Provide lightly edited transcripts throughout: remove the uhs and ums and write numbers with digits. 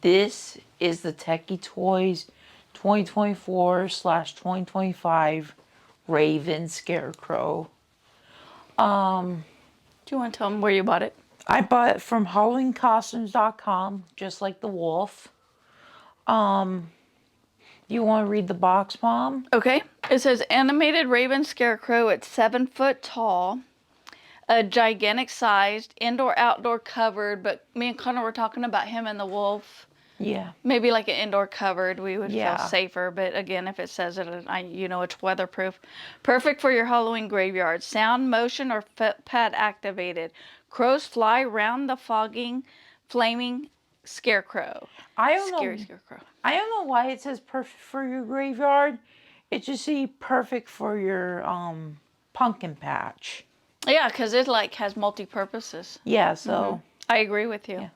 This is the Tekky Toys 2024/2025 Raven Scarecrow. Do you want to tell them where you bought it? I bought it from HalloweenCostumes.com, just like the wolf. You want to read the box, Mom? Okay. It says animated Raven Scarecrow at 7 foot tall, a gigantic sized, indoor-outdoor covered, but me and Connor were talking about him and the wolf. Yeah. Maybe like an indoor covered, we would Yeah. feel safer. But again, if it says it, it's weatherproof. Perfect for your Halloween graveyard. Sound, motion, or footpad activated. Crows fly round the flaming scarecrow. Scary scarecrow. I don't know why it says perfect for your graveyard. It just say perfect for your pumpkin patch. Yeah, because it like has multi-purposes. Yeah, so I agree with you.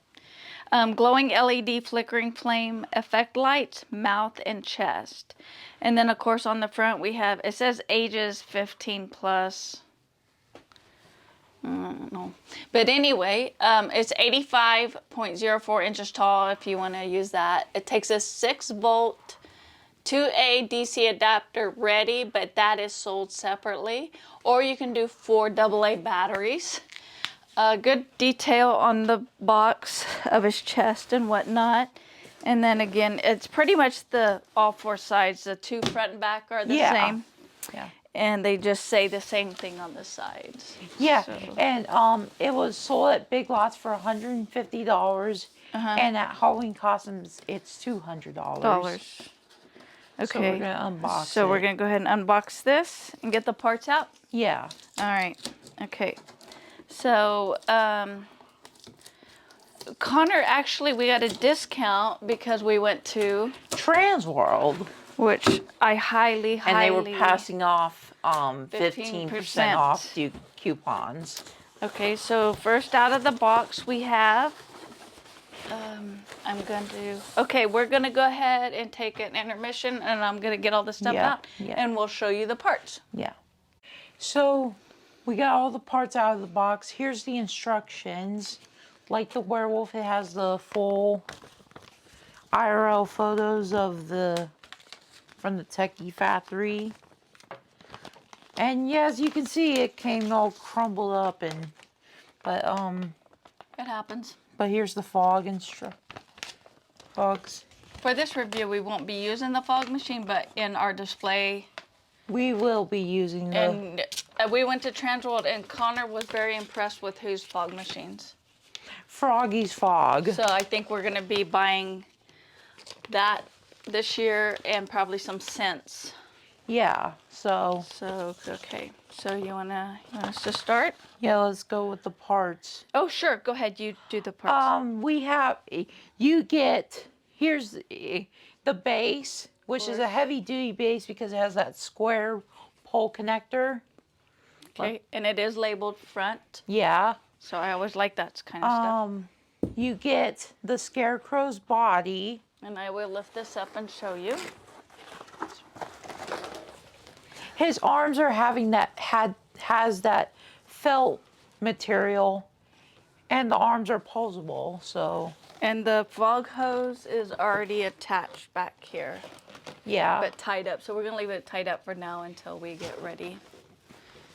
Yeah. Glowing LED flickering flame effect lights, mouth and chest. And then of course on the front we have, it says ages 15 plus. No. But anyway, it's 85.04 inches tall if you want to use that. It takes a 6-volt 2A DC adapter ready, but that is sold separately. Or you can do 4 AA batteries. Good detail on the box of his chest and whatnot. And then again, it's pretty much all 4 sides. The 2 front and back are the same. Yeah. And they just say the same thing on the sides. Yeah, So. and it was sold at Big Lots for $150, and at Halloween Costumes it's $200. Okay. So we're gonna unbox So we're gonna go ahead and unbox this and get the parts out. Yeah. All right. Okay. So Connor, actually, we got a discount because we went to Trans World, which I highly. And they were passing off 15% off coupons. Okay, so first out of the box we have, okay, we're going to go ahead and take an intermission, and I'm going to get all the stuff out, and we'll show you the parts. Yeah. So we got all the parts out of the box. Here's the instructions. Like the werewolf, it has the full IRL photos of from the Tekky factory. And yeah, as you can see, it came all crumbled up but it happens. But here's the fogs. For this review, we won't be using the fog machine, but in our display, we will be using And we went to Transworld, and Connor was very impressed with whose fog machines. Froggy's Fog. So I think we're going to be buying that this year and probably some scents. Yeah, so okay. So you want us to start? Yeah, let's go with the parts. Oh, sure. Go ahead. You do the parts. Here's the base, which is a heavy duty base because it has that square pole connector. Okay, and it is labeled front. Yeah. So I always like that kind of stuff. You get the Scarecrow's body. And I will lift this up and show you. His arms are has that felt material, and the arms are posable. So. And the fog hose is already attached back here. Yeah. But tied up. So we're gonna leave it tied up for now until we get ready.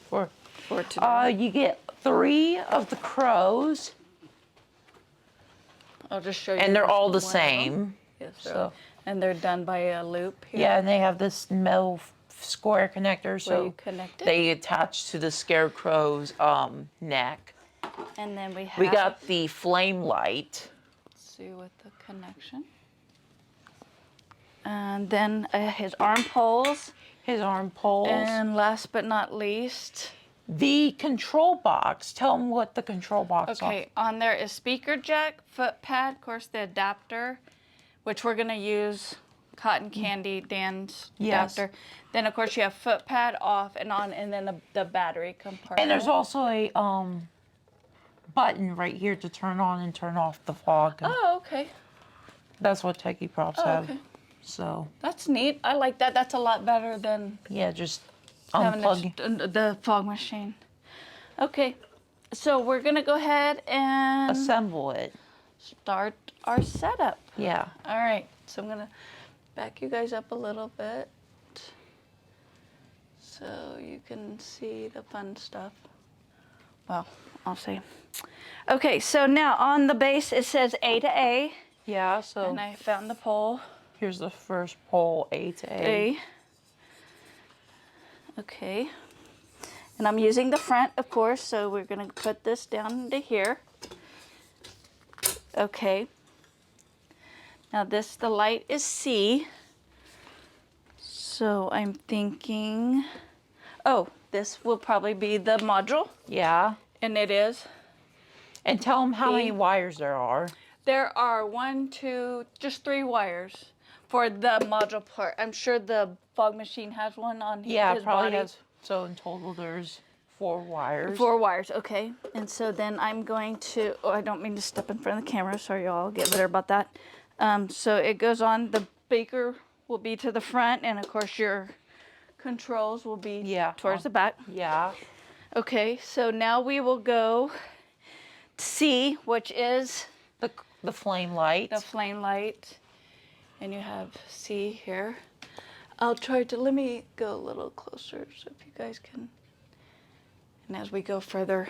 For today. You get 3 of the crows. I'll just show you. And they're all the same. Yes, so. And they're done by a loop here. Yeah, and they have this metal square connector, so they attach to the Scarecrow's neck. And then we got the flame light. Let's see with the connection. And then his arm poles. And last but not least, the control box. Tell them what the control box is. Okay, on there is speaker jack, foot pad, of course the adapter, which we're going to use Cotton Candy Dan's adapter. Then of course you have foot pad off and on, and then the battery compartment. And there's also a button right here to turn on and turn off the fog. Oh, okay. That's what Tekky props have. Okay. So that's neat. I like that. That's a lot better than just unplug the fog machine. Okay, so we're gonna go ahead and assemble it. start our setup. Yeah. All right, so I'm gonna back you guys up a little bit so you can see the fun stuff. Well, I'll see. Okay, so now on the base it says A to A. Yeah, so And I found the pole. here's the first pole, A to A. A. Okay. And I'm using the front, of course, so we're going to put this down into here. Okay. Now the light is C. So I'm thinking, oh, this will probably be the module. Yeah. And it is. And tell them how many wires there are. There are 1, 2, just 3 wires for the module part. I'm sure the fog machine has one on Yeah, his probably body. has. So in total, there's 4 wires. 4 wires, okay. And so then I'm going to, oh, I don't mean to step in front of the camera. Sorry, y'all. I'll get better about that. So it goes on. The beaker will be to the front, and of course your controls will be towards the back. Yeah. Okay, so now we will go C, which is The flame light. the flame light. And you have C here. I'll try to, let me go a little closer so if you guys can. And as we go further,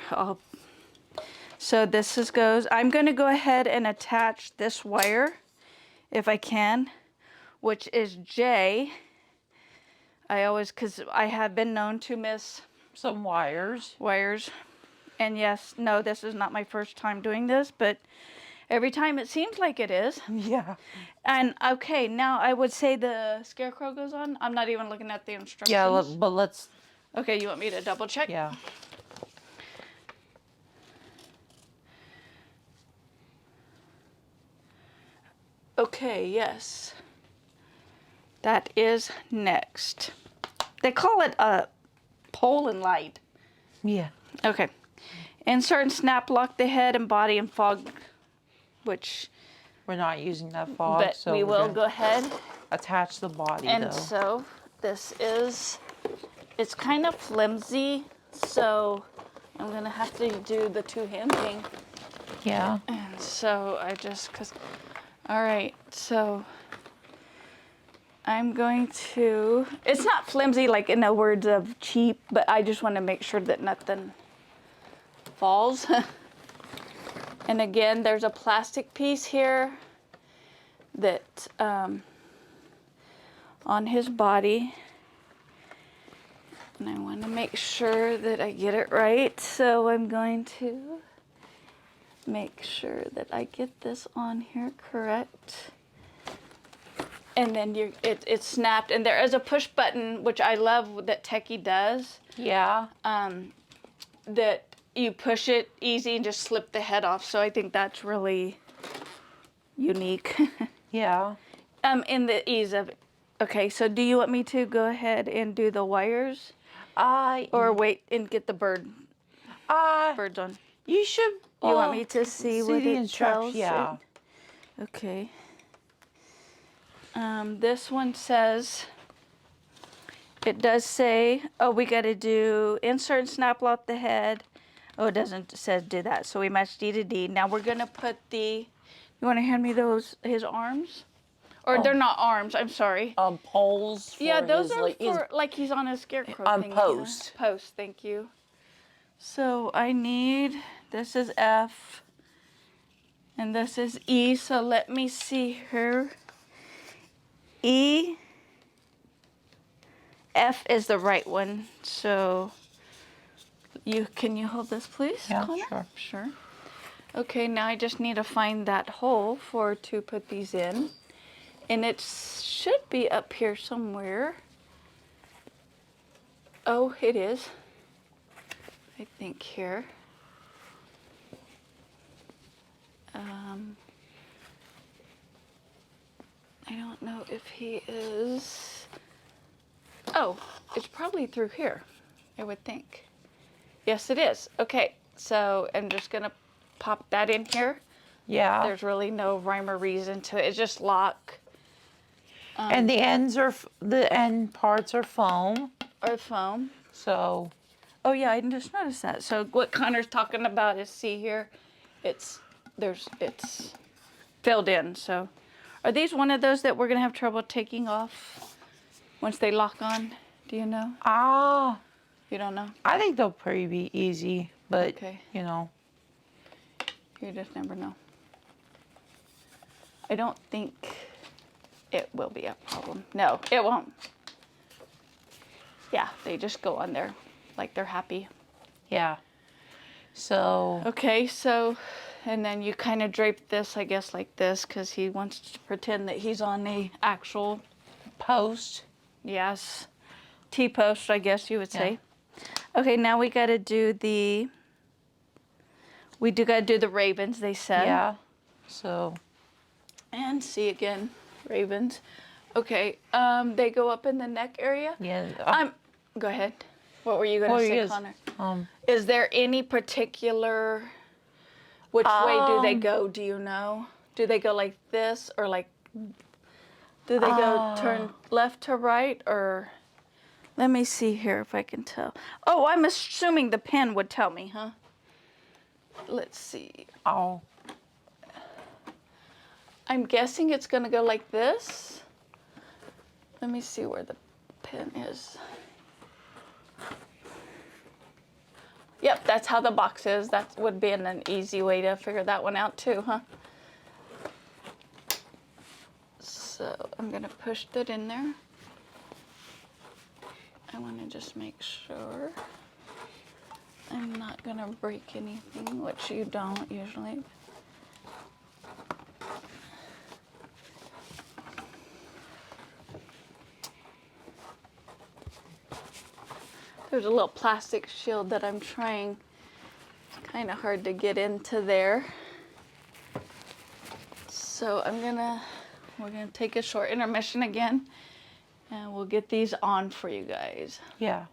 so this goes, I'm going to go ahead and attach this wire, if I can, which is J. Because I have been known to miss Some wires. And yes, no, this is not my first time doing this, but every time it seems like it is. Yeah. And okay, now I would say the Scarecrow goes on. I'm not even looking at the instructions. Yeah, but let's. Okay, you want me to double check? Yeah. Okay, yes. That is next. They call it a pole and light. Yeah. Okay. Insert and snap lock the head and body and fog, which, We're not using that fog, but so we we're will gonna go ahead. attach the body And though. so this is, it's kind of flimsy, so I'm gonna have to do the two-hand thing. Yeah. And so all right, so I'm going to, it's not flimsy like in the words of cheap, but I just want to make sure that nothing falls. And again, there's a plastic piece here that on his body. And I want to make sure that I get it right. So I'm going to make sure that I get this on here correct. And then it's snapped. And there is a push button, which I love that Tekky does. Yeah. That you push it easy and just slip the head off. So I think that's really unique. Yeah. In the ease of it. Okay, so do you want me to go ahead and do the wires? Or wait and get the birds on? You should. You want me to see what the it instructions? tells? Yeah. Okay. This one says, it does say, oh, we got to do insert and snap lock the head. Oh, it doesn't say do that. So we match D to D. Now we're going to put you want to hand me his arms? Or they're not arms, I'm sorry. Poles. For Yeah, those his, are like, for, like he's on a scarecrow thing. post. Yeah. Post, thank you. So I need, this is F, and this is E, so let me see here. E, F is the right one, so can you hold this please, Yeah, Connor? sure. Sure. Okay, now I just need to find that hole to put these in. And it should be up here somewhere. Oh, it is. I think here. I don't know if he is. Oh, it's probably through here, I would think. Yes, it is. Okay, so I'm just gonna pop that in here. Yeah. There's really no rhyme or reason to it. It's just lock. And the end parts are foam. Or foam. So. Oh yeah, I just noticed that. So what Connor's talking about is, see here, it's filled in. So are these one of those that we're gonna have trouble taking off once they lock on? Do you know? Ah, You don't know? I think they'll probably be easy, but Okay. you know. You just never know. I don't think it will be a problem. No, it won't. Yeah, they just go on there like they're happy. Yeah. So. Okay, so, and then you kind of drape this, I guess, like this, because he wants to pretend that he's on the actual Post. Yes. T-post, I guess you would say. Okay, now we got to do the... We do got to do the ravens, they said. Yeah. So. And see again, ravens. Okay, they go up in the neck area. Yeah. Go ahead. What were you going to say, Connor? Is there any particular... Which way do they go, do you know? Do they go like this, or like... Do they go turn left to right, or... Let me see here if I can tell. Oh, I'm assuming the pen would tell me, huh? Let's see. Oh. I'm guessing it's going to go like this. Let me see where the pen is. Yep, that's how the box is. That would be an easy way to figure that one out too, huh? So I'm going to push that in there. I want to just make sure I'm not going to break anything, which you don't usually. There's a little plastic shield that I'm trying. It's kind of hard to get into there. So we're gonna take a short intermission again, and we'll get these on for you guys. Yeah.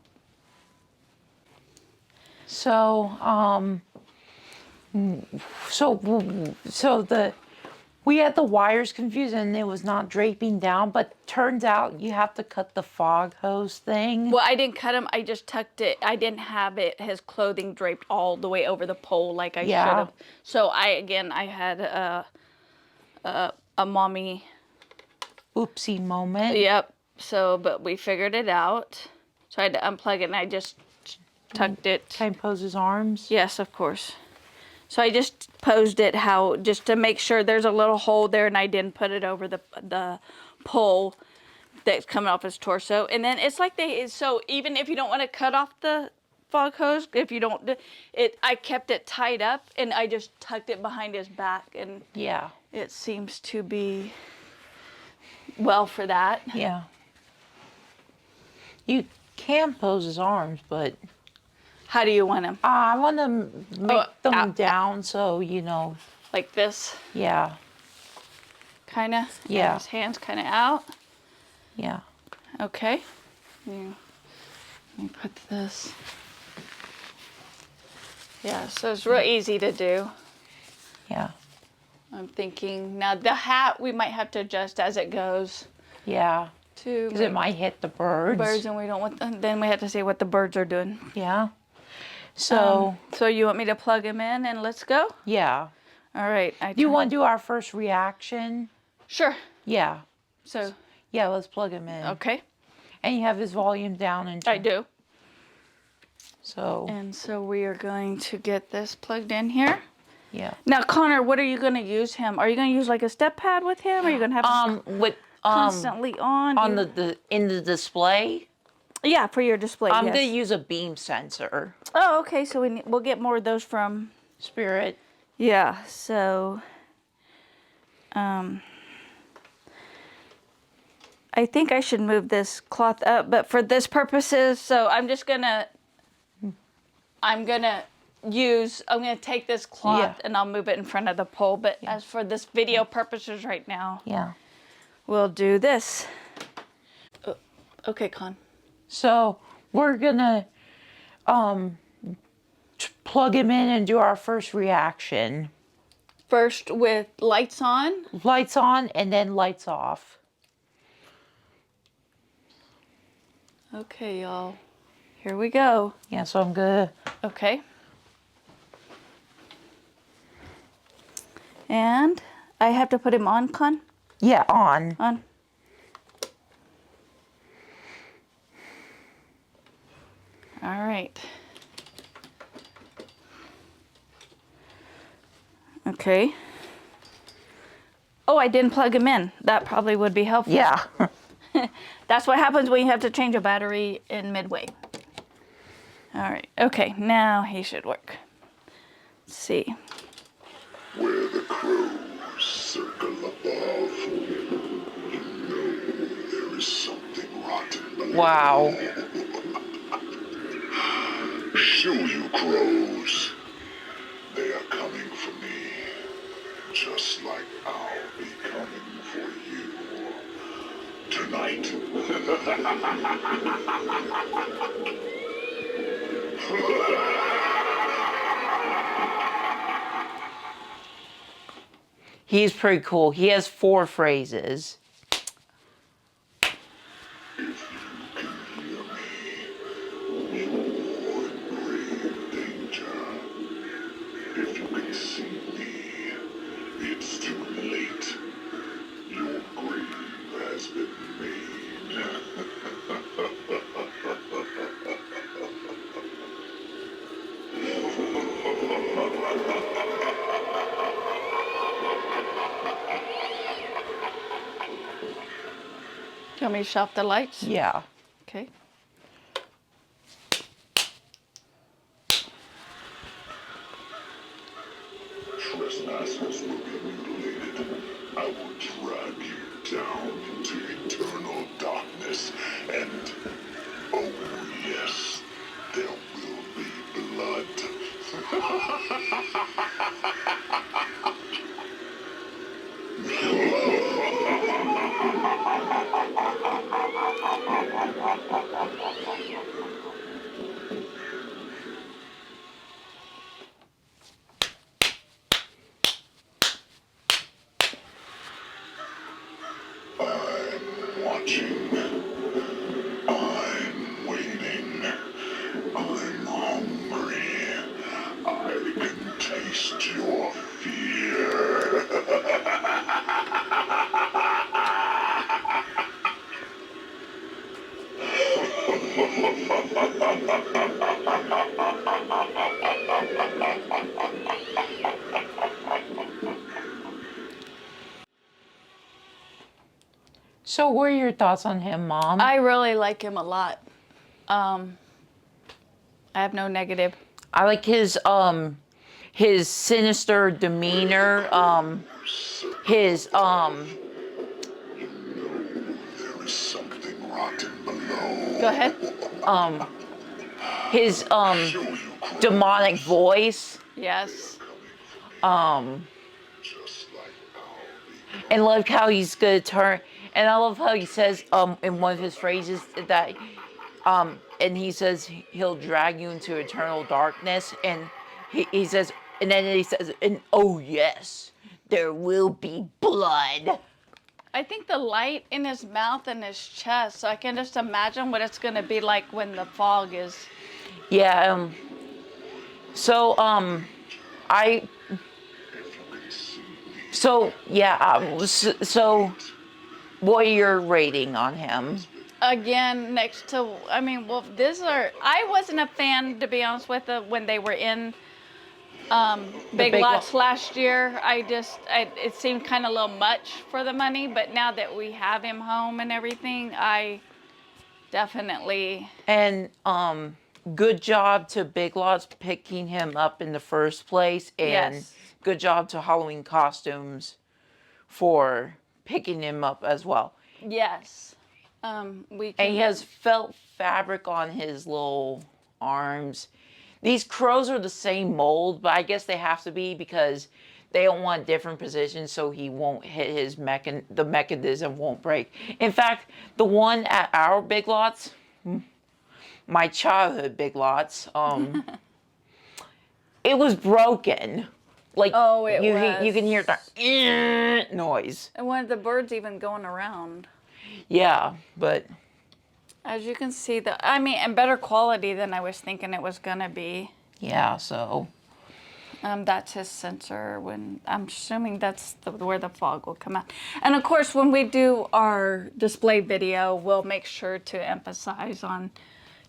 So, we had the wires confused and it was not draping down, but turns out you have to cut the fog hose thing. Well, I didn't cut him. I just tucked it. I didn't have his clothing draped all the way over the pole like I should have. So I had a mommy Oopsie moment. Yep. So, but we figured it out. So I had to unplug it, and I just tucked it. Can I pose his arms? Yes, of course. So I just posed it just to make sure there's a little hole there, and I didn't put it over the pole that's coming off his torso. And then it's like so even if you don't want to cut off the fog hose, I kept it tied up, and I just tucked it behind his back, and yeah, it seems to be well for that. Yeah. You can pose his arms, but... How do you want him? I want to make them down so, you know... Like this? Yeah. Kind of? Yeah. His hands kind of out? Yeah. Okay. Let me put this... Yeah, so it's real easy to do. Yeah. I'm thinking, now the hat we might have to adjust as it goes. Yeah. Because it might hit the birds. And we don't want them, then we have to see what the birds are doing. Yeah. So. So you want me to plug him in and let's go? Yeah. All right. Do you want to do our first reaction? Sure. Yeah. So. Yeah, let's plug him in. Okay. And you have his volume down and. I do. So. And so we are going to get this plugged in here. Yeah. Now, Connor, what are you going to use him? Are you going to use like a step pad with him? Or are you going to have him constantly on? On in the display? Yeah, for your display, I'm going to use a beam sensor. Oh, okay. So we'll get more of those from... Spirit. Yeah, so... I think I should move this cloth up, but for this purposes, so I'm just going to... I'm going to take this cloth and I'll move it in front of the pole. But as for this video purposes right now, we'll do this. Okay, Con. So we're gonna plug him in and do our first reaction. First with lights on? Lights on and then lights off. Okay, y'all. Here we go. Yeah, so I'm gonna... Okay. And I have to put him on, Con? Yeah, on. On. All right. Okay. Oh, I didn't plug him in. That probably would be helpful. Yeah. That's what happens when you have to change a battery in midway. All right. Okay, now he should work. Let's see. Where the crows circle above, you know there is something rotten below. Wow. Shoo, you crows. They are coming for me, just like I'll be coming for you tonight. He's pretty cool. He has 4 phrases. If you can hear me, you're in grave danger. If you can see me, it's too late. Your grave has been made. Do you want me to shut off the lights? Yeah. Okay. Trespassers will be mutilated. I will drag you down into eternal darkness, and oh yes, there will be blood. I'm watching. I'm waiting. I'm hungry. I can taste your fear. So what are your thoughts on him, Mom? I really like him a lot. I have no negative. I like his sinister demeanor, his There is something rotten below. Go ahead. his Show you demonic voice, Yes. just like I'll be. and love how he's gonna turn. And I love how he says in one of his phrases that and he says he'll drag you into eternal darkness, and he says, and then he says, and oh yes, there will be blood. I think the light in his mouth and his chest, so I can just imagine what it's going to be like when the fog is. Yeah. So I. So yeah. So what are your rating on him? Again, next to, I mean, well, I wasn't a fan, to be honest with you, when they were in Big Big Lots Lot. last year. It seemed kind of a little much for the money, but now that we have him home and everything, I definitely. And good job to Big Lots picking him up in the first place, and Yes. good job to Halloween Costumes for picking him up as well. Yes. We And can. he has felt fabric on his little arms. These crows are the same mold, but I guess they have to be because they don't want different positions so he won't hit his the mechanism won't break. In fact, the one at our Big Lots, my childhood Big Lots, it was broken. Like, Oh, it you was. you can hear the noise. And one of the birds even going around. Yeah, but As you can see, and better quality than I was thinking it was gonna be. yeah, so That's his sensor. When I'm assuming that's where the fog will come out. And of course, when we do our display video, we'll make sure to emphasize on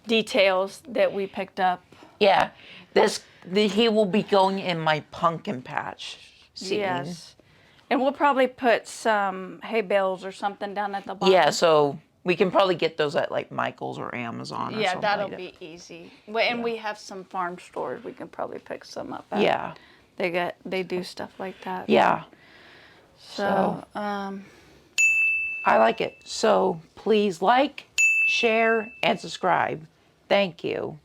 details that we picked up. Yeah, he will be going in my pumpkin patch scene. Yes. And we'll probably put some hay bales or something down at the bottom. Yeah, so we can probably get those at like Michael's or Amazon or Yeah, something. that'll like be easy. And we have some farm stores we can probably pick some up at. Yeah. They do stuff like that. Yeah. So, I like it. So please like, share, and subscribe. Thank you.